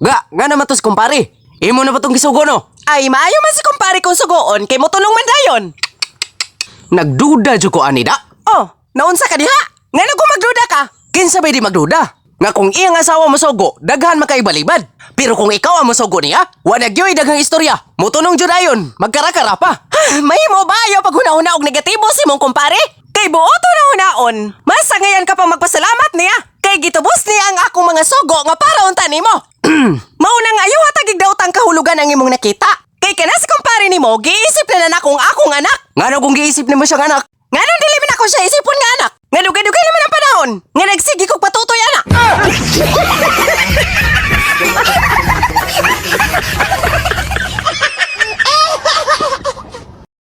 Nga naman tos kumpare. Imo na ba tong gisugo no? Ay, maayo man si kumpare kong sugoon kay mo tulong man dayon. Nagduda jud ko ani da. Oh, naunsa ka diha? Nga magduda ka? Kinsa bay di magduda? Nga kung iyang asawa mo sugo, daghan makaibalibad. Pero kung ikaw ang musugo niya, wanag yoy daghang istorya. Mutunong jud ayon, magkarakara pa. May mo ba ayaw pag huna-huna og negatibo si mong kumpare? Kay buoto na hunaon. Mas ngayon ka pa magpasalamat niya. Kay gitubos niya ang akong mga sugo nga para unta nimo. Maunang ayaw hatagig daw tang kahulugan ang imong nakita. Kay kana si kumpare nimo, giisip na akong anak. Ngano kung giisip nimo siyang anak? Nganong dili man ako siya isipon nga anak? Nga dugay-dugay naman ang panahon. Nga nagsigi kog patuto